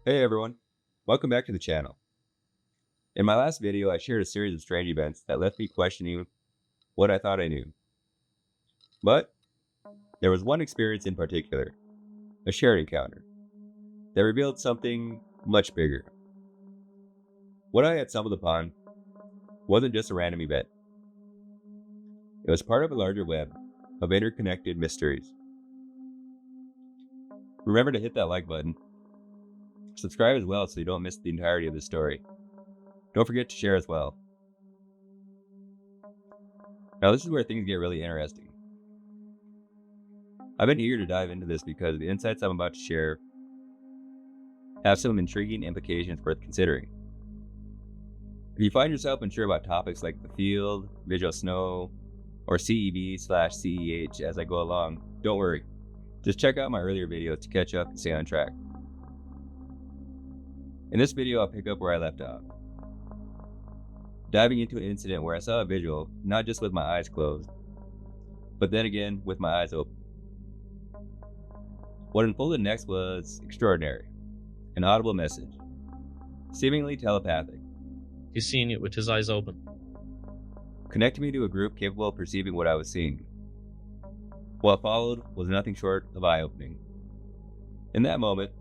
Hey everyone, welcome back to the channel. In my last video, I shared a series of strange events that left me questioning what I thought I knew. But there was one experience in particular, a shared encounter, that revealed something much bigger. What I had stumbled upon wasn't just a random event. It was part of a larger web of interconnected mysteries. Remember to hit that like button, subscribe as well so you don't miss the entirety of the story. Don't forget to share as well. Now this is where things get really interesting. I've been eager to dive into this because the insights I'm about to share have some intriguing implications worth considering. If you find yourself unsure about topics like the field, visual snow, or CEV/CEH as I go along, don't worry. Just check out my earlier videos to catch up and stay on track. In this video, I'll pick up where I left off, diving into an incident where I saw a visual not just with my eyes closed, but then again with my eyes open. What unfolded next was extraordinary, an audible message, seemingly telepathic. He's seeing it with his eyes open. Connected me to a group capable of perceiving what I was seeing. What followed was nothing short of eye-opening. In that moment,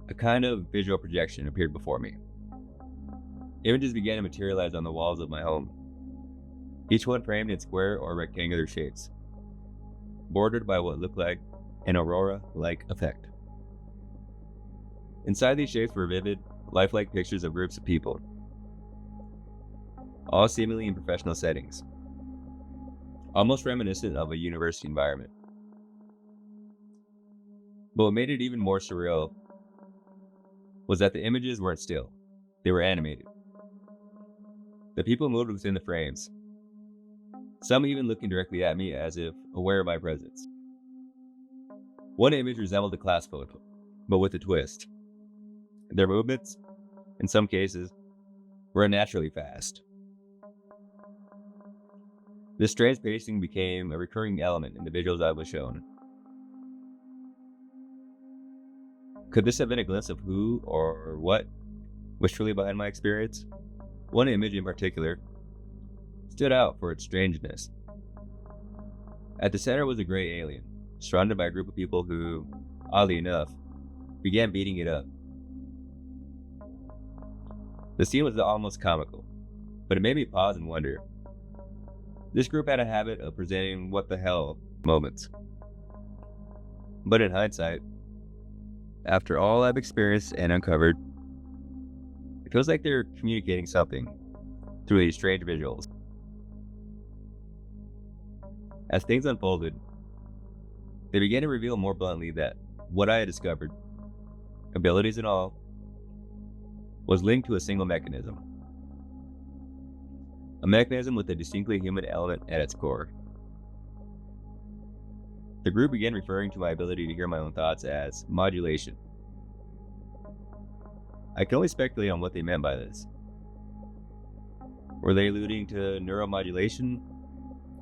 a kind of visual projection appeared before me. Images began to materialize on the walls of my home, each one framed in square or rectangular shapes, bordered by what looked like an aurora-like effect. Inside these shapes were vivid, lifelike pictures of groups of people, all seemingly in professional settings, almost reminiscent of a university environment. But what made it even more surreal was that the images weren't still, they were animated. The people moved within the frames, some even looking directly at me as if aware of my presence. One image resembled a class photo, but with a twist. Their movements, in some cases, were unnaturally fast. This strange pacing became a recurring element in the visuals I was shown. Could this have been a glimpse of who or what was truly behind my experience? One image in particular stood out for its strangeness. At the center was a gray alien, surrounded by a group of people who, oddly enough, began beating it up. The scene was almost comical, but it made me pause and wonder. This group had a habit of presenting what the hell moments. But in hindsight, after all I've experienced and uncovered, it feels like they're communicating something through these strange visuals. As things unfolded, they began to reveal more bluntly that what I had discovered, abilities and all, was linked to a single mechanism. A mechanism with a distinctly human element at its core. The group began referring to my ability to hear my own thoughts as modulation. I can only speculate on what they meant by this. Were they alluding to neuromodulation,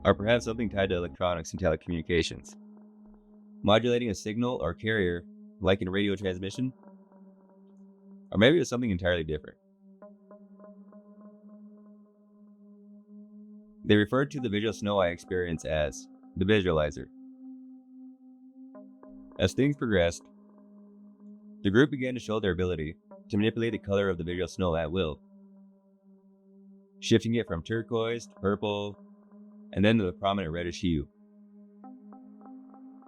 or perhaps something tied to electronics and telecommunications? Modulating a signal or carrier, like in radio transmission? Or maybe it was something entirely different. They referred to the visual snow I experienced as the Visualyzer. As things progressed, the group began to show their ability to manipulate the color of the visual snow at will, shifting it from turquoise to purple, and then to the prominent reddish hue.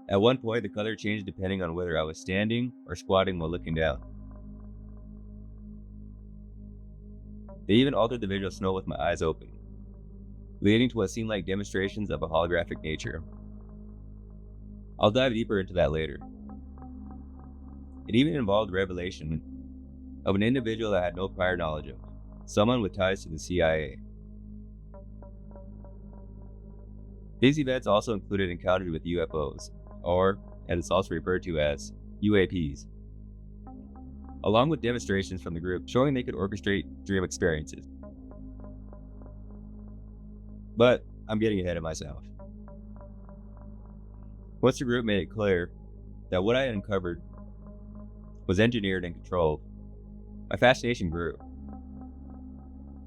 At one point, the color changed depending on whether I was standing or squatting while looking down. They even altered the visual snow with my eyes open, leading to what seemed like demonstrations of a holographic nature. I'll dive deeper into that later. It even involved revelation of an individual I had no prior knowledge of, someone with ties to the CIA. These events also included encounters with UFOs, or, as it's also referred to as, UAPs, along with demonstrations from the group showing they could orchestrate dream experiences. But I'm getting ahead of myself. Once the group made it clear that what I had uncovered was engineered and controlled, my fascination grew.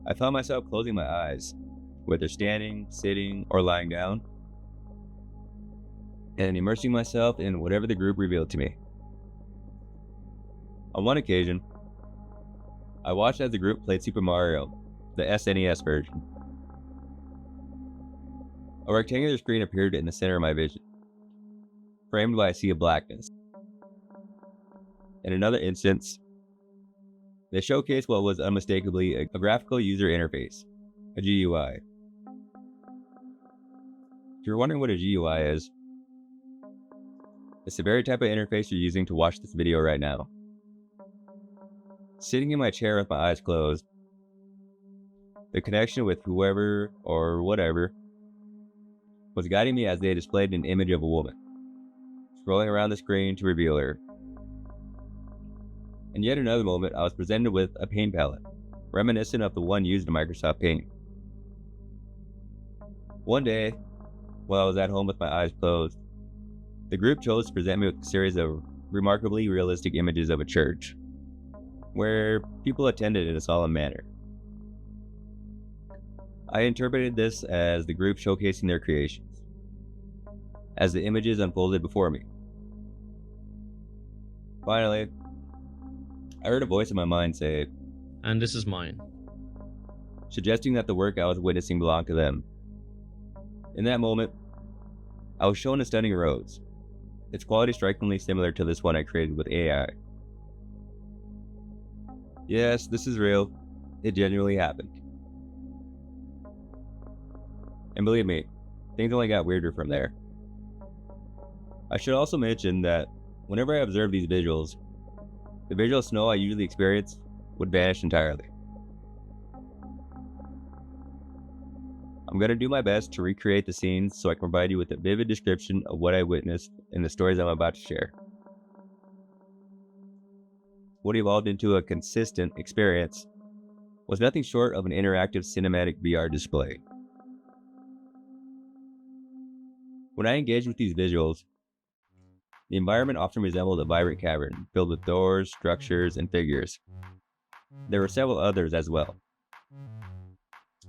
I found myself closing my eyes, whether standing, sitting, or lying down, and immersing myself in whatever the group revealed to me. On one occasion, I watched as the group played Super Mario, the SNES version. A rectangular screen appeared in the center of my vision, framed by a sea of blackness. In another instance, they showcased what was unmistakably a graphical user interface, a GUI. If you're wondering what a GUI is, it's the very type of interface you're using to watch this video right now. Sitting in my chair with my eyes closed, the connection with whoever or whatever was guiding me as they displayed an image of a woman, scrolling around the screen to reveal her. In yet another moment, I was presented with a paint palette, reminiscent of the one used in Microsoft Paint. One day, while I was at home with my eyes closed, the group chose to present me with a series of remarkably realistic images of a church, where people attended in a solemn manner. I interpreted this as the group showcasing their creations, as the images unfolded before me. Finally, I heard a voice in my mind say, "And this is mine." suggesting that the work I was witnessing belonged to them. In that moment, I was shown a stunning rose, its quality strikingly similar to this one I created with AI. Yes, this is real. It genuinely happened. And believe me, things only got weirder from there. I should also mention that whenever I observe these visuals, the visual snow I usually experience would vanish entirely. I'm going to do my best to recreate the scenes so I can provide you with a vivid description of what I witnessed in the stories I'm about to share. What evolved into a consistent experience was nothing short of an interactive cinematic VR display. When I engaged with these visuals, the environment often resembled a vibrant cavern filled with doors, structures, and figures. There were several others as well.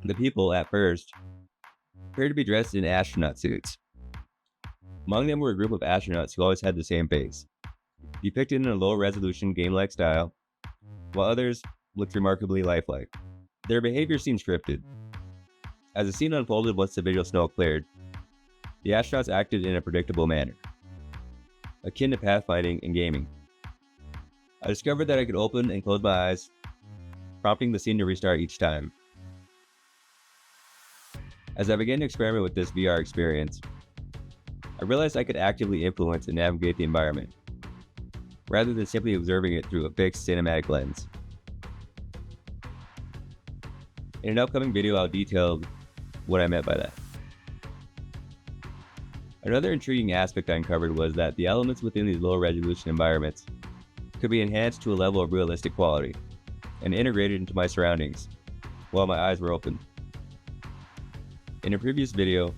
The people, at first, appeared to be dressed in astronaut suits. Among them were a group of astronauts who always had the same face, depicted in a low-resolution game-like style, while others looked remarkably lifelike. Their behavior seemed scripted. As the scene unfolded once the visual snow cleared, the astronauts acted in a predictable manner, akin to pathfinding and gaming. I discovered that I could open and close my eyes, prompting the scene to restart each time. As I began to experiment with this VR experience, I realized I could actively influence and navigate the environment, rather than simply observing it through a fixed cinematic lens. In an upcoming video, I'll detail what I meant by that. Another intriguing aspect I uncovered was that the elements within these low-resolution environments could be enhanced to a level of realistic quality and integrated into my surroundings while my eyes were open. In a previous video,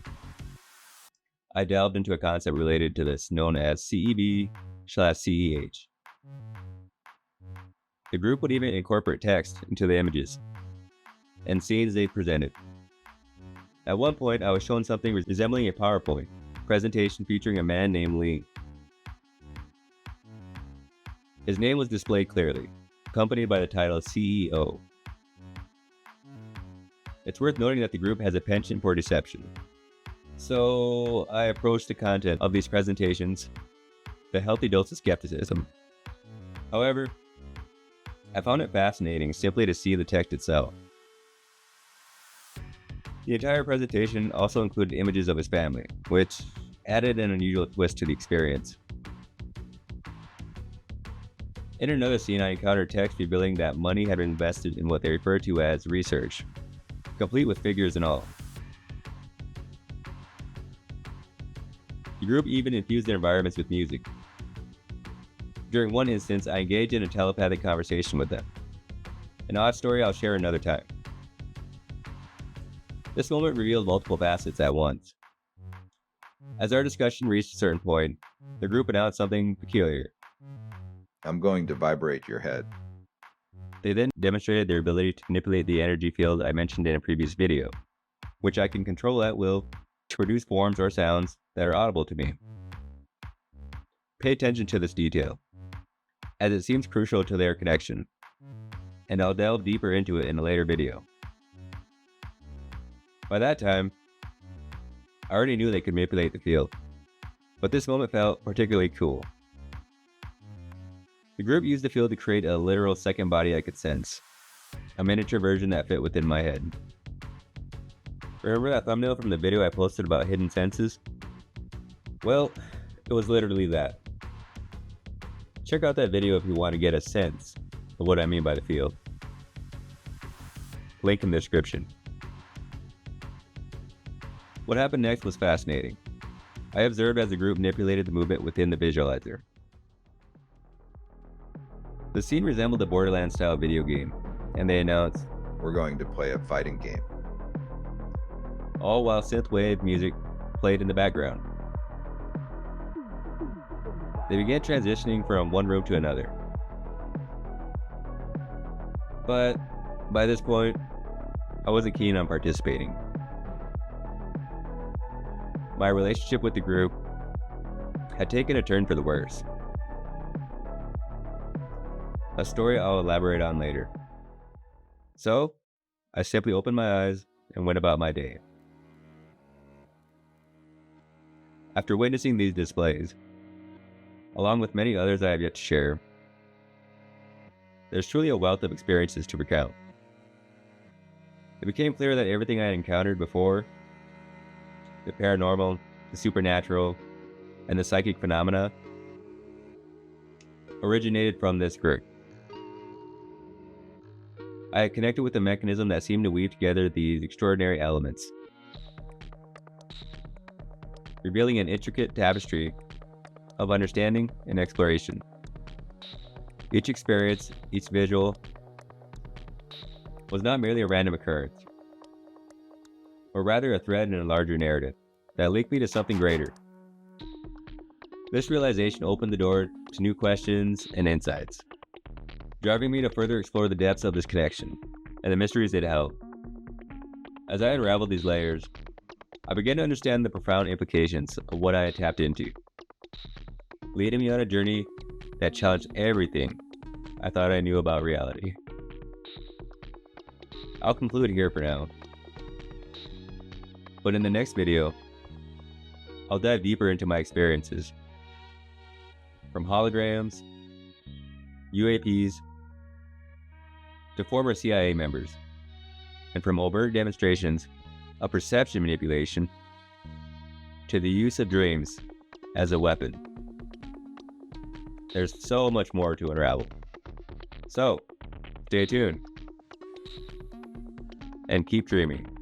I delved into a concept related to this known as CEB/CEH. The group would even incorporate text into the images and scenes they presented. At one point, I was shown something resembling a PowerPoint presentation featuring a man named Lee. His name was displayed clearly, accompanied by the title CEO. It's worth noting that the group has a penchant for deception. So I approached the content of these presentations with a healthy dose of skepticism. However, I found it fascinating simply to see the text itself. The entire presentation also included images of his family, which added an unusual twist to the experience. In another scene, I encountered text revealing that money had been invested in what they refer to as research, complete with figures and all. The group even infused their environments with music. During one instance, I engaged in a telepathic conversation with them. An odd story I'll share another time. This moment revealed multiple facets at once. As our discussion reached a certain point, the group announced something peculiar. I'm going to vibrate your head. They then demonstrated their ability to manipulate the energy field I mentioned in a previous video, which I can control at will to produce forms or sounds that are audible to me. Pay attention to this detail, as it seems crucial to their connection, and I'll delve deeper into it in a later video. By that time, I already knew they could manipulate the field, but this moment felt particularly cool. The group used the field to create a literal second body I could sense, a miniature version that fit within my head. Remember that thumbnail from the video I posted about hidden senses? Well, it was literally that. Check out that video if you want to get a sense of what I mean by the field. Link in the description. What happened next was fascinating. I observed as the group manipulated the movement within the Visualyzer. The scene resembled a Borderlands-style video game, and they announced, We're going to play a fighting game. all while synthwave music played in the background. They began transitioning from one room to another. But by this point, I wasn't keen on participating. My relationship with the group had taken a turn for the worse. A story I'll elaborate on later. So, I simply opened my eyes and went about my day. After witnessing these displays, along with many others I have yet to share, there's truly a wealth of experiences to recount. It became clear that everything I had encountered before, the paranormal, the supernatural, and the psychic phenomena, originated from this group. I had connected with a mechanism that seemed to weave together these extraordinary elements, revealing an intricate tapestry of understanding and exploration. Each experience, each visual, was not merely a random occurrence, but rather a thread in a larger narrative that linked me to something greater. This realization opened the door to new questions and insights, driving me to further explore the depths of this connection and the mysteries it held. As I unraveled these layers, I began to understand the profound implications of what I had tapped into, leading me on a journey that challenged everything I thought I knew about reality. I'll conclude here for now, but in the next video, I'll dive deeper into my experiences, from holograms, UAPs, to former CIA members, and from overt demonstrations of perception manipulation to the use of dreams as a weapon. There's so much more to unravel. So, stay tuned and keep dreaming.